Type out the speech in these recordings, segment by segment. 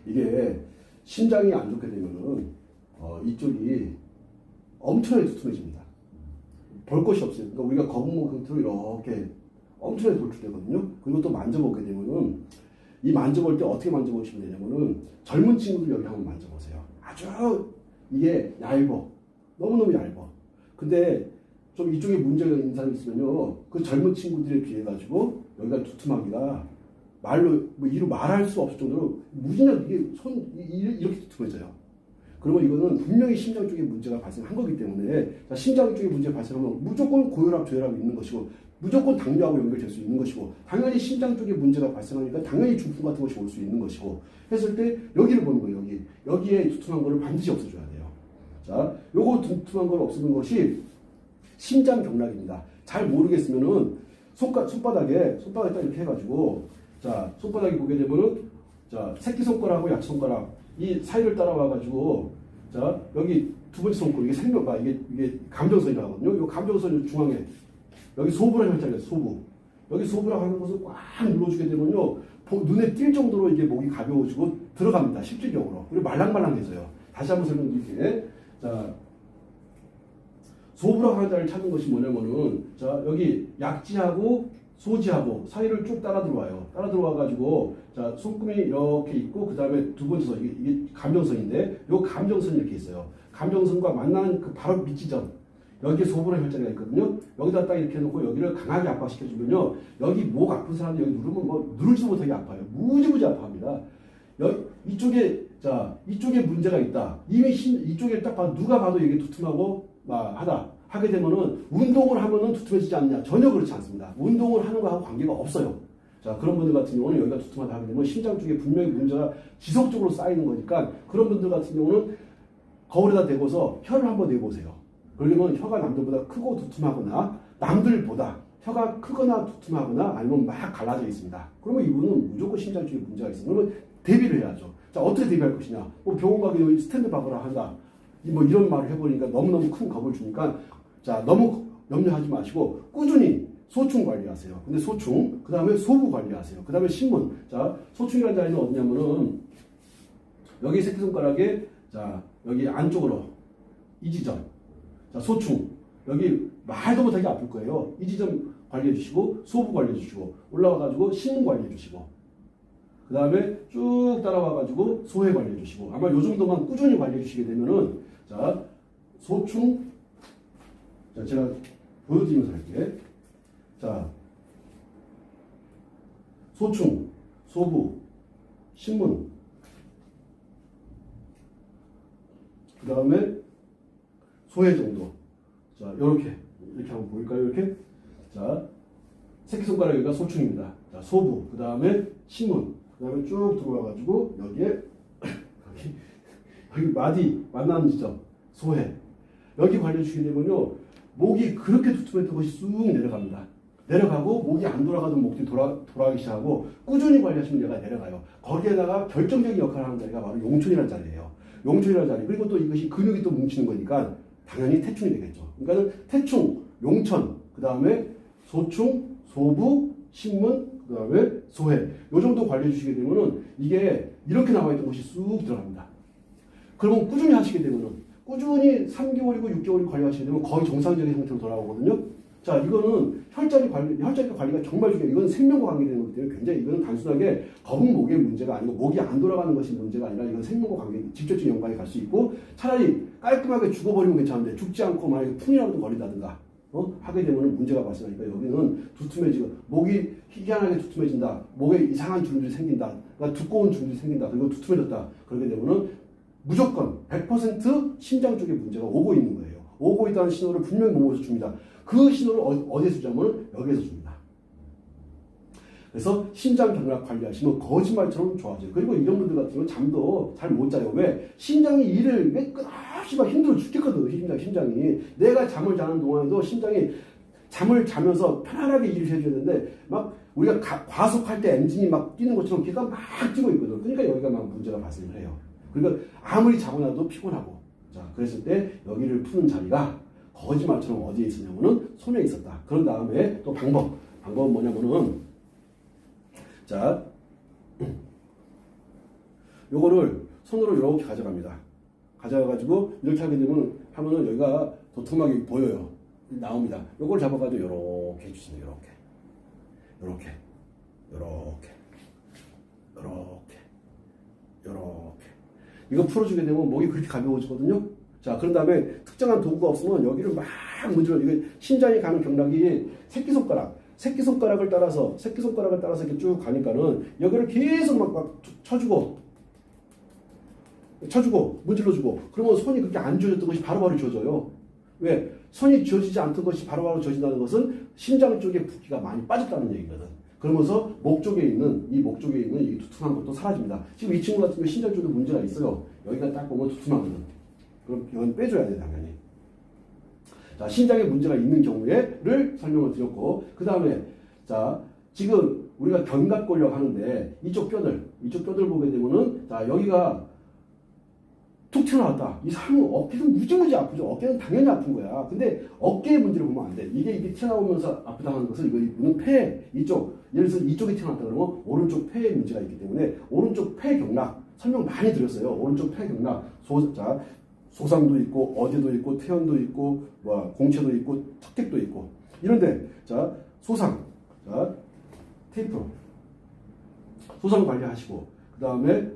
이게 심장이 안 좋게 되면은 이쪽이 엄청나게 두툼해집니다. 볼 것이 없어요. 그러니까 우리가 거북목 형태로 이렇게 엄청나게 돌출되거든요. 그리고 또 만져보게 되면은 이 만져볼 때 어떻게 만져보시면 되냐면은 젊은 친구들 여기 한번 만져보세요. 아주 이게 얇어. 너무너무 얇어. 근데 좀 이쪽에 문제가 있는 사람이 있으면요. 그 젊은 친구들에 비해 가지고 여기가 두툼하기가 말로 뭐 이루 말할 수 없을 정도로 무진장 이게 이렇게 두툼해져요. 그러면 이거는 분명히 심장 쪽에 문제가 발생한 거기 때문에 심장 쪽에 문제가 발생하면 무조건 고혈압, 저혈압이 있는 것이고 무조건 당뇨하고 연결될 수 있는 것이고 당연히 심장 쪽에 문제가 발생하니까 당연히 중풍 같은 것이 올 수 있는 것이고 했을 때 여기를 보는 거예요. 여기에 두툼한 거를 반드시 없애줘야 돼요. 자, 요거 두툼한 걸 없애는 것이 심장 경락입니다. 잘 모르겠으면은 손바닥에 딱 이렇게 해가지고 자 손바닥에 보게 되면은 자 새끼손가락하고 약손가락 이 사이를 따라와가지고 자 여기 두 번째 손가락 이게 생명과 이게 감정선이라고 하거든요. 이 감정선 중앙에 여기 소부라는 혈자리에요. 소부. 여기 소부라고 하는 것을 꽉 눌러주게 되면요 눈에 띌 정도로 이게 목이 가벼워지고 들어갑니다. 실질적으로. 그리고 말랑말랑해져요. 다시 한번 설명드릴게요. 자 소부라고 하는 자리를 찾는 것이 뭐냐면은 자 여기 약지하고 소지하고 사이를 쭉 따라 들어와요. 따라 들어와가지고 자 손금이 이렇게 있고 그 다음에 두 번째 선 이게 감정선인데 요 감정선이 이렇게 있어요. 감정선과 만나는 그 바로 밑지점 여기에 소부라 혈자리가 있거든요. 여기다 딱 이렇게 해놓고 여기를 강하게 압박시켜주면요 여기 목 아픈 사람들 여기 누르면 뭐 누를지 못하게 아파요. 무지무지 아파합니다. 이쪽에 문제가 있다. 이미 이쪽에 딱 봐도 누가 봐도 이게 두툼하고 하게 되면은 운동을 하면은 두툼해지지 않냐? 전혀 그렇지 않습니다. 운동을 하는 거하고 관계가 없어요. 자, 그런 분들 같은 경우는 여기가 두툼하다 하게 되면 심장 쪽에 분명히 문제가 지속적으로 쌓이는 거니까 그런 분들 같은 경우는 거울에다 대고서 혀를 한번 내보세요. 그러면 혀가 남들보다 크고 두툼하거나 남들보다 혀가 크거나 두툼하거나 아니면 막 갈라져 있습니다. 그러면 이분은 무조건 심장 쪽에 문제가 있어요. 그러면 대비를 해야죠. 자, 어떻게 대비할 것이냐? 뭐 병원 가기 스탠드 박으라 한다. 뭐 이런 말을 해버리니까 너무너무 큰 겁을 주니까 자 너무 염려하지 마시고 꾸준히 소충 관리하세요. 근데 소충 그 다음에 소부 관리하세요. 그 다음에 신문. 자 소충이라는 자리는 어디냐면은 여기 새끼손가락에 자 여기 안쪽으로 이 지점 자 소충 여기 말도 못하게 아플 거예요. 이 지점 관리해 주시고 소부 관리해 주시고 올라와 가지고 신문 관리해 주시고 그 다음에 쭉 따라와 가지고 소회 관리해 주시고 아마 요 정도만 꾸준히 관리해 주시게 되면은 자 소충 자 제가 보여드리면서 할게요. 자 소충 소부 신문 그 다음에 소회 정도 자 이렇게 한번 보일까요? 이렇게 자 새끼손가락 여기가 소충입니다. 자 소부 그 다음에 신문 그 다음에 쭉 들어와 가지고 여기에 여기 마디 만나는 지점 소회 여기 관리해 주시게 되면요 목이 그렇게 두툼했던 것이 쑥 내려갑니다. 내려가고 목이 안 돌아가던 목이 돌아가기 시작하고 꾸준히 관리하시면 얘가 내려가요. 거기에다가 결정적인 역할을 하는 자리가 바로 용촌이라는 자리예요. 용촌이라는 자리 그리고 또 이것이 근육이 또 뭉치는 거니까 당연히 태충이 되겠죠. 그러니까 태충, 용천 그 다음에 소충, 소부, 신문 그 다음에 소회 요 정도 관리해 주시게 되면은 이게 이렇게 나와 있던 것이 쑥 들어갑니다. 그러면 꾸준히 하시게 되면은 꾸준히 3개월이고 6개월이 관리하시게 되면 거의 정상적인 상태로 돌아오거든요. 자, 이거는 혈자리 관리가 정말 중요해요. 이건 생명과 관계되는 거기 때문에 굉장히 이거는 단순하게 거북목의 문제가 아니고 목이 안 돌아가는 것이 문제가 아니라 이건 생명과 관계, 직접적인 연관이 갈 수 있고 차라리 깔끔하게 죽어버리면 괜찮은데 죽지 않고 만약에 풍이라도 걸린다든가 하게 되면 문제가 발생하니까 여기는 두툼해지고 목이 희한하게 두툼해진다. 목에 이상한 주름들이 생긴다. 그러니까 두꺼운 주름들이 생긴다. 그리고 두툼해졌다. 그렇게 되면은 무조건 100% 심장 쪽에 문제가 오고 있는 거예요. 오고 있다는 신호를 분명히 몸에서 줍니다. 그 신호를 어디서 주냐면 여기에서 줍니다. 그래서 심장 경락 관리하시면 거짓말처럼 좋아져요. 그리고 이런 분들 같은 경우는 잠도 잘 못 자요. 왜? 심장이 일을 왜 끝없이 막 힘들어 죽겠거든. 심장이. 내가 잠을 자는 동안에도 심장이 잠을 자면서 편안하게 일을 해줘야 되는데 막 우리가 과속할 때 엔진이 막 뛰는 것처럼 걔가 막 뛰고 있거든. 그러니까 여기가 막 문제가 발생을 해요. 그러니까 아무리 자고 나도 피곤하고 자 그랬을 때 여기를 푸는 자리가 거짓말처럼 어디에 있었냐면은 손에 있었다. 그런 다음에 또 방법은 뭐냐면은 자 요거를 손으로 이렇게 가져갑니다. 가져가가지고 이렇게 하게 되면 하면은 여기가 도톰하게 보여요. 나옵니다. 요걸 잡아가지고 요렇게 해주시면 요렇게 이거 풀어주게 되면 목이 그렇게 가벼워지거든요. 자, 그런 다음에 특정한 도구가 없으면 여기를 막 문질러. 이게 심장이 가는 경락이 새끼손가락을 따라서 이렇게 쭉 가니까는 여기를 계속 막 쳐주고 문질러주고 그러면 손이 그렇게 안 쥐어졌던 것이 바로바로 쥐어져요. 왜? 손이 쥐어지지 않던 것이 바로바로 쥐어진다는 것은 심장 쪽에 붓기가 많이 빠졌다는 얘기거든. 그러면서 목 쪽에 있는 이 두툼한 것도 사라집니다. 지금 이 친구 같은 경우 심장 쪽에 문제가 있어요. 여기가 딱 보면 두툼하거든. 그럼 이건 빼줘야 돼, 당연히. 자, 심장에 문제가 있는 경우에를 설명을 드렸고, 그 다음에, 자, 지금 우리가 견갑골이라고 하는데, 이쪽 뼈들 보게 되면은, 자, 여기가 툭 튀어나왔다. 이 사람은 어깨가 무지무지 아프죠. 어깨는 당연히 아픈 거야. 근데 어깨의 문제를 보면 안 돼. 이게 튀어나오면서 아프다는 것은 이거는 폐, 예를 들어서 이쪽이 튀어나왔다 그러면 오른쪽 폐에 문제가 있기 때문에 오른쪽 폐 경락, 설명 많이 드렸어요. 오른쪽 폐 경락, 소상도 있고, 어제도 있고, 태연도 있고, 공채도 있고, 척객도 있고. 이런데, 자, 소상, 자, 테이프. 소상 관리하시고, 그 다음에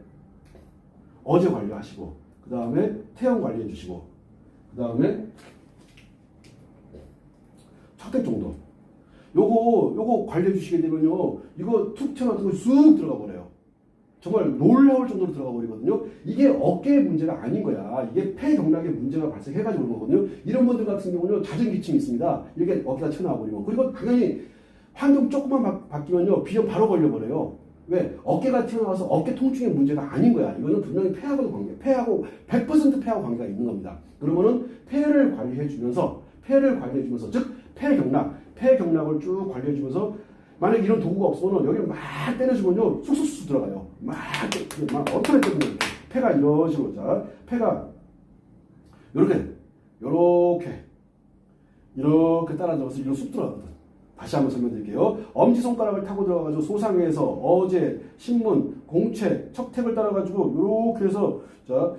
어제 관리하시고, 그 다음에 태연 관리해 주시고, 그 다음에 척객 정도. 요거 관리해 주시게 되면요, 이거 툭 튀어나왔던 거 쑥 들어가 버려요. 정말 놀라울 정도로 들어가 버리거든요. 이게 어깨의 문제가 아닌 거야. 이게 폐 경락에 문제가 발생해가지고 그런 거거든요. 이런 분들 같은 경우는 잦은 기침이 있습니다. 이렇게 어깨가 튀어나와 버리고. 그리고 당연히 환경 조금만 바뀌면요, 비염 바로 걸려버려요. 왜? 어깨가 튀어나와서 어깨 통증의 문제가 아닌 거야. 이거는 분명히 폐하고 100% 폐하고 관계가 있는 겁니다. 그러면은 폐를 관리해주면서, 즉, 폐 경락을 쭉 관리해주면서, 만약 이런 도구가 없으면 여기를 막 때려주면요, 쑥쑥 들어가요. 막 엄청나게 때리면 폐가 이런 식으로, 자, 폐가 이렇게 따라잡아서 이리로 쑥 들어가거든. 다시 한번 설명드릴게요. 엄지손가락을 타고 들어가가지고 소상에서 어제, 신문, 공채, 척택을 따라가지고 이렇게 해서, 자,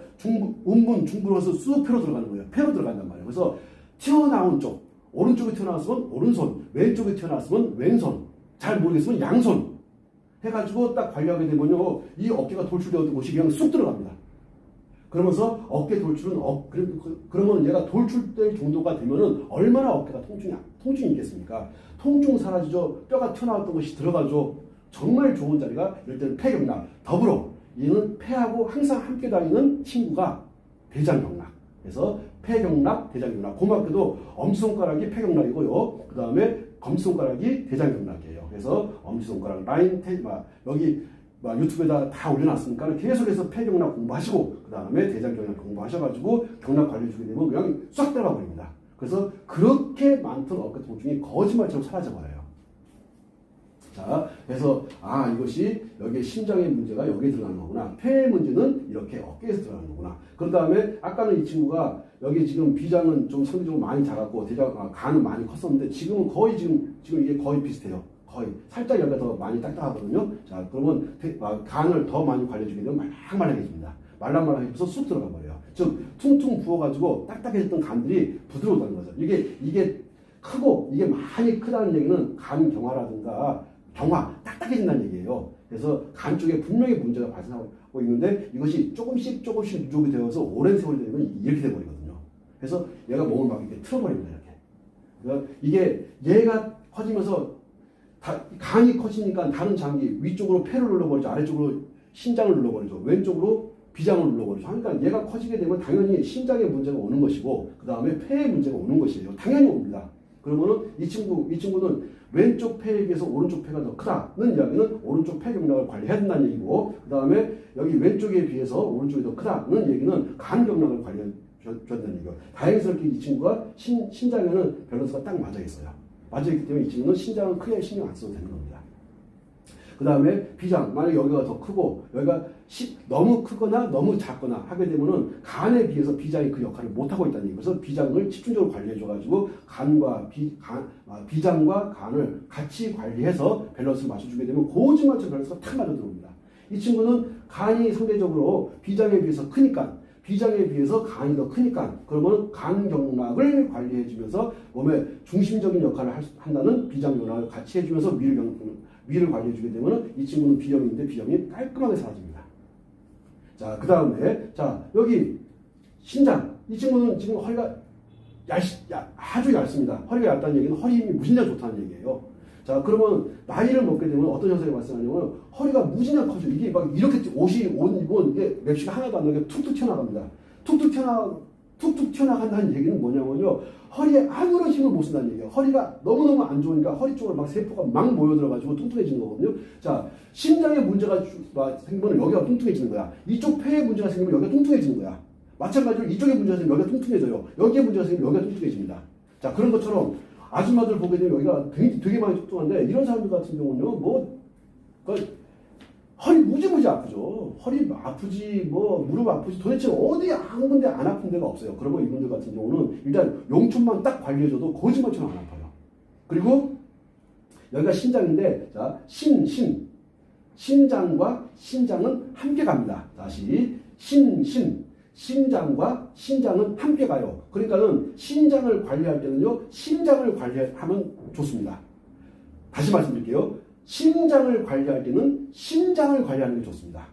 운분, 중분으로서 쑥 폐로 들어가는 거예요. 폐로 들어간단 말이에요. 그래서 튀어나온 쪽, 오른쪽에 튀어나왔으면 오른손, 왼쪽에 튀어나왔으면 왼손, 잘 모르겠으면 양손 해가지고 딱 관리하게 되면요, 이 어깨가 돌출되었던 곳이 그냥 쑥 들어갑니다. 그러면서 어깨 돌출은 그러면 얘가 돌출될 정도가 되면은 얼마나 어깨가 통증이 있겠습니까? 통증 사라지죠. 뼈가 튀어나왔던 것이 들어가죠. 정말 좋은 자리가 이럴 때는 폐경락. 더불어 얘는 폐하고 항상 함께 다니는 친구가 대장경락. 그래서 폐경락, 대장경락. 고맙게도 엄지손가락이 폐경락이고요. 그 다음에 검지손가락이 대장경락이에요. 그래서 엄지손가락 라인 여기 유튜브에다 다 올려놨으니까 계속해서 폐경락 공부하시고 그 다음에 대장경락 공부하셔가지고 경락 관리 주게 되면 그냥 싹 들어가 버립니다. 그래서 그렇게 많던 어깨 통증이 거짓말처럼 사라져버려요. 자, 그래서 이것이 여기에 심장의 문제가 여기에 들어가는 거구나. 폐의 문제는 이렇게 어깨에서 들어가는 거구나. 그런 다음에 아까는 이 친구가 여기 지금 비장은 좀 상대적으로 많이 작았고 간은 많이 컸었는데 지금은 거의 지금 이게 거의 비슷해요. 거의 살짝 여기가 더 많이 딱딱하거든요. 자, 그러면 간을 더 많이 관리해주게 되면 말랑말랑해집니다. 말랑말랑해져서 쑥 들어가 버려요. 즉 퉁퉁 부어가지고 딱딱해졌던 간들이 부드러워지는 거죠. 이게 크고 이게 많이 크다는 얘기는 간 경화라든가 딱딱해진다는 얘기예요. 그래서 간 쪽에 분명히 문제가 발생하고 있는데 이것이 조금씩 누적이 되어서 오랜 세월이 되면 이렇게 돼버리거든요. 그래서 얘가 몸을 막 이렇게 틀어버립니다. 이렇게. 그러니까 이게 얘가 커지면서 간이 커지니까 다른 장기 위쪽으로 폐를 눌러버리죠. 아래쪽으로 신장을 눌러버리죠. 왼쪽으로 비장을 눌러버리죠. 그러니까 얘가 커지게 되면 당연히 신장에 문제가 오는 것이고 그 다음에 폐에 문제가 오는 것이에요. 당연히 옵니다. 그러면은 이 친구는 왼쪽 폐에 비해서 오른쪽 폐가 더 크다는 이야기는 오른쪽 폐 경락을 관리해야 된다는 얘기고 그 다음에 여기 왼쪽에 비해서 오른쪽이 더 크다는 얘기는 간 경락을 관리해야 된다는 얘기고 다행스럽게 이 친구가 신장에는 밸런스가 딱 맞아 있어요. 맞아 있기 때문에 이 친구는 신장은 크게 신경 안 써도 되는 겁니다. 그 다음에 비장, 만약 여기가 더 크고 여기가 너무 크거나 너무 작거나 하게 되면은 간에 비해서 비장이 그 역할을 못하고 있다는 얘기예요. 그래서 비장을 집중적으로 관리해줘가지고 비장과 간을 같이 관리해서 밸런스를 맞춰주게 되면 고지맞춰 밸런스가 탁 맞아 들어옵니다. 이 친구는 간이 상대적으로 비장에 비해서 크니까, 비장에 비해서 간이 더 크니까, 그러면 간경락을 관리해주면서 몸의 중심적인 역할을 한다는 비장경락을 같이 해주면서 위를 관리해주게 되면 이 친구는 비염인데 비염이 깔끔하게 사라집니다. 자, 그 다음에, 자, 여기 신장. 이 친구는 지금 허리가 아주 얇습니다. 허리가 얇다는 얘기는 허리 힘이 무진장 좋다는 얘기예요. 자, 그러면 나이를 먹게 되면 어떤 현상이 발생하냐면 허리가 무진장 커져. 이게 막 이렇게 옷 입은 이게 맵시가 하나도 안 나게 툭툭 튀어나갑니다. 툭툭 튀어나간다는 얘기는 뭐냐면요. 허리에 아무런 힘을 못 쓴다는 얘기예요. 허리가 너무너무 안 좋으니까 허리 쪽으로 막 세포가 막 모여들어가지고 뚱뚱해지는 거거든요. 자, 심장에 문제가 생기면 여기가 뚱뚱해지는 거야. 이쪽 폐에 문제가 생기면 여기가 뚱뚱해지는 거야. 마찬가지로 이쪽에 문제가 생기면 여기가 뚱뚱해져요. 여기에 문제가 생기면 여기가 뚱뚱해집니다. 자, 그런 것처럼 아줌마들 보게 되면 여기가 되게 많이 뚱뚱한데 이런 사람들 같은 경우는요, 허리 무지무지 아프죠. 허리 아프지, 무릎 아프지, 도대체 어디 아무 군데 안 아픈 데가 없어요. 그러면 이분들 같은 경우는 일단 용천만 딱 관리해줘도 거짓말처럼 안 아파요. 그리고 여기가 신장인데, 자, 신장과 신장은 함께 갑니다. 다시, 신장과 신장은 함께 가요. 그러니까는 신장을 관리할 때는요, 신장을 관리하면 좋습니다. 다시 말씀드릴게요. 신장을 관리할 때는 신장을 관리하는 게 좋습니다.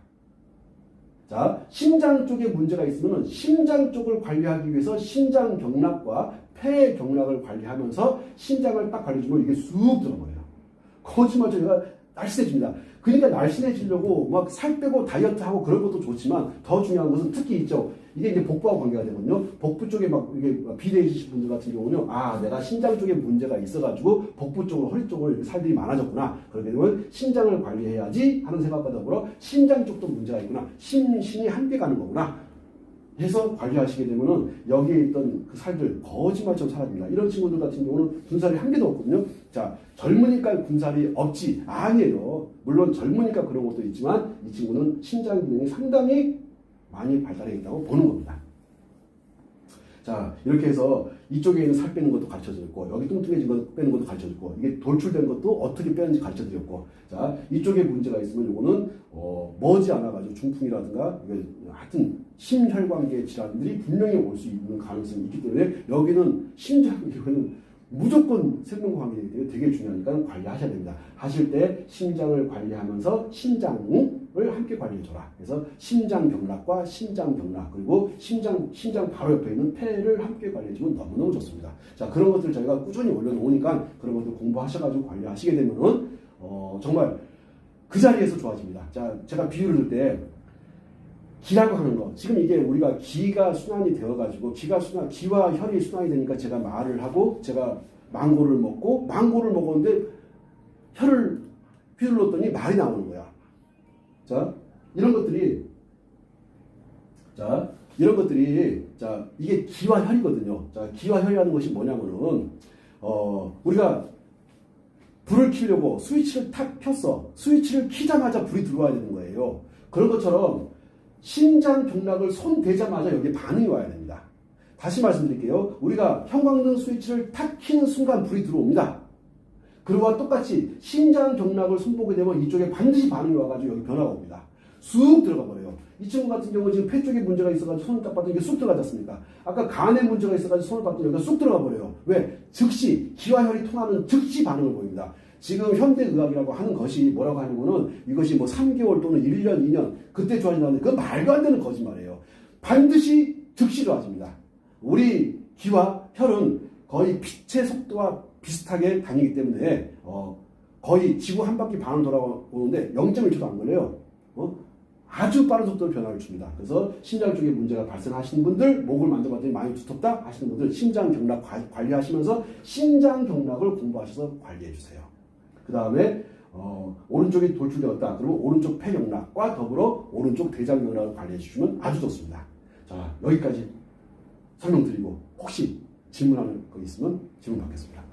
자, 심장 쪽에 문제가 있으면 심장 쪽을 관리하기 위해서 신장 경락과 폐 경락을 관리하면서 신장을 딱 관리해주면 이게 쑥 들어버려요. 거짓말처럼 날씬해집니다. 그러니까 날씬해지려고 막 살 빼고 다이어트하고 그런 것도 좋지만 더 중요한 것은 특히 있죠. 이게 이제 복부하고 관계가 되거든요. 복부 쪽에 막 이게 비대해지신 분들 같은 경우는 내가 신장 쪽에 문제가 있어가지고 복부 쪽으로 허리 쪽으로 이렇게 살들이 많아졌구나. 그렇게 되면 신장을 관리해야지 하는 생각과 더불어 신장 쪽도 문제가 있구나. 신이 함께 가는 거구나. 해서 관리하시게 되면은 여기에 있던 그 살들 거짓말처럼 사라집니다. 이런 친구들 같은 경우는 군살이 한 개도 없거든요. 자, 젊으니까 군살이 없지. 아니에요. 물론 젊으니까 그런 것도 있지만 이 친구는 신장 기능이 상당히 많이 발달해 있다고 보는 겁니다. 자, 이렇게 해서 이쪽에 있는 살 빼는 것도 가르쳐드렸고, 여기 뚱뚱해진 거 빼는 것도 가르쳐드렸고, 이게 돌출된 것도 어떻게 빼는지 가르쳐드렸고, 자, 이쪽에 문제가 있으면 이거는 머지 않아가지고 중풍이라든가, 하여튼 심혈관계 질환들이 분명히 올 수 있는 가능성이 있기 때문에 여기는 심장이는 무조건 생명관계이기 되게 중요하니까 관리하셔야 됩니다. 하실 때 심장을 관리하면서 신장을 함께 관리해줘라. 그래서 심장 경락과 신장 경락, 그리고 심장 바로 옆에 있는 폐를 함께 관리해주면 너무너무 좋습니다. 자, 그런 것들 저희가 꾸준히 올려놓으니까 그런 것들 공부하셔가지고 관리하시게 되면은 정말 그 자리에서 좋아집니다. 자, 제가 비유를 들 때 기라고 하는 거. 지금 이게 우리가 기가 순환이 되어가지고 기와 혈이 순환이 되니까 제가 말을 하고 제가 망고를 먹었는데 혈을 휘둘렀더니 말이 나오는 거야. 자, 이런 것들이 이게 기와 혈이거든요. 자, 기와 혈이라는 것이 뭐냐면은 우리가 불을 켜려고 스위치를 탁 켰어. 스위치를 키자마자 불이 들어와야 되는 거예요. 그런 것처럼 심장 경락을 손 대자마자 여기에 반응이 와야 됩니다. 다시 말씀드릴게요. 우리가 형광등 스위치를 탁 켜는 순간 불이 들어옵니다. 그리고 똑같이 심장 경락을 손보게 되면 이쪽에 반드시 반응이 와가지고 여기 변화가 옵니다. 쑥 들어가 버려요. 이 친구 같은 경우는 지금 폐 쪽에 문제가 있어가지고 손을 딱 봤더니 이게 쑥 들어가지 않습니까? 아까 간에 문제가 있어가지고 손을 봤더니 여기가 쑥 들어가 버려요. 왜? 즉시 기와 혈이 통하는 즉시 반응을 보입니다. 지금 현대의학이라고 하는 것이 뭐라고 하냐면은 이것이 3개월 또는 1년, 2년 그때 좋아진다는데 그건 말도 안 되는 거짓말이에요. 반드시 즉시 좋아집니다. 우리 기와 혈은 거의 빛의 속도와 비슷하게 다니기 때문에 거의 지구 한 바퀴 반을 돌아오는데 0.1초도 안 걸려요. 아주 빠른 속도로 변화를 줍니다. 그래서 심장 쪽에 문제가 발생하시는 분들, 목을 만져봤더니 많이 두텁다 하시는 분들 심장 경락 관리하시면서 심장 경락을 공부하셔서 관리해 주세요. 그 다음에 오른쪽이 돌출되었다. 그러면 오른쪽 폐경락과 더불어 오른쪽 대장경락을 관리해 주시면 아주 좋습니다. 자, 여기까지 설명드리고 혹시 질문하는 거 있으면 질문 받겠습니다.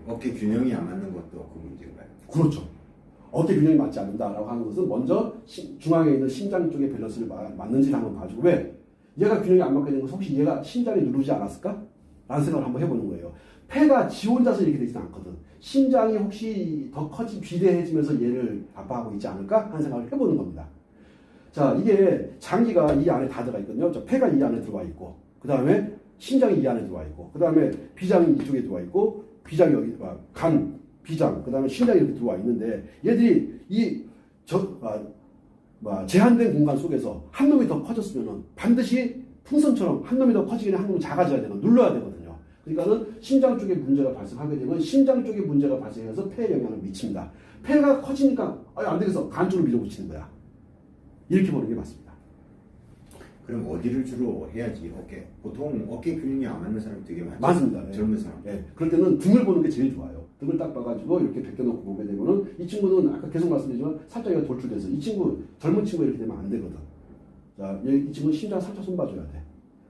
어깨 균형이 안 맞는 것도 그 문제인가요? 그렇죠. 어깨 균형이 맞지 않는다라고 하는 것은 먼저 중앙에 있는 심장 쪽의 밸런스를 맞는지를 한번 봐주고, 왜? 얘가 균형이 안 맞게 되는 것은 혹시 얘가 심장이 누르지 않았을까? 라는 생각을 한번 해보는 거예요. 폐가 지 혼자서 이렇게 되지는 않거든. 심장이 혹시 더 비대해지면서 얘를 아파하고 있지 않을까? 하는 생각을 해보는 겁니다. 자, 이게 장기가 이 안에 다 들어가 있거든요. 저 폐가 이 안에 들어와 있고, 그 다음에 신장이 이 안에 들어와 있고, 그 다음에 비장이 이쪽에 들어와 있고, 비장이 여기, 간, 비장, 그 다음에 신장이 이렇게 들어와 있는데, 얘들이 제한된 공간 속에서 한 놈이 더 커졌으면은 반드시 풍선처럼 한 놈이 더 커지긴 한 놈이 작아져야 되고, 눌러야 되거든요. 그러니까는 심장 쪽에 문제가 발생하게 되면 심장 쪽에 문제가 발생해서 폐에 영향을 미칩니다. 폐가 커지니까, 안 되겠어. 간 쪽으로 밀어붙이는 거야. 이렇게 보는 게 맞습니다. 그럼 어디를 주로 해야지? 어깨. 보통 어깨 균형이 안 맞는 사람 되게 많죠. 맞습니다. 젊은 사람. 예. 그럴 때는 등을 보는 게 제일 좋아요. 등을 딱 봐가지고 이렇게 벗겨놓고 보게 되면은 이 친구는 아까 계속 말씀드리지만 살짝 이가 돌출돼서 이 친구, 젊은 친구 이렇게 되면 안 되거든. 자, 이 친구는 심장 살짝 손봐줘야 돼.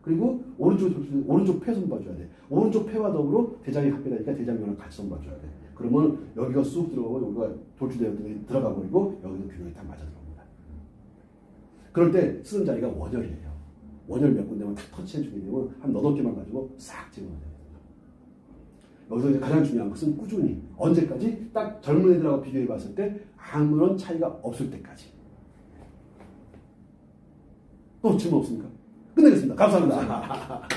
그리고 오른쪽 폐 손봐줘야 돼. 오른쪽 폐와 더불어 대장이 합해되니까 대장면을 같이 손봐줘야 돼. 그러면 여기가 쑥 들어가고 여기가 돌출되어 들어가 버리고 여기도 균형이 딱 맞아 들어옵니다. 그럴 때 쓰는 자리가 원혈이에요. 원혈 몇 군데만 탁 터치해주게 되면 한 너댓 개만 가지고 싹 집어넣어야 되거든요. 여기서 이제 가장 중요한 것은 꾸준히 언제까지 딱 젊은 애들하고 비교해 봤을 때 아무런 차이가 없을 때까지. 또 질문 없습니까? 끝내겠습니다. 감사합니다.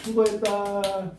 수고했다.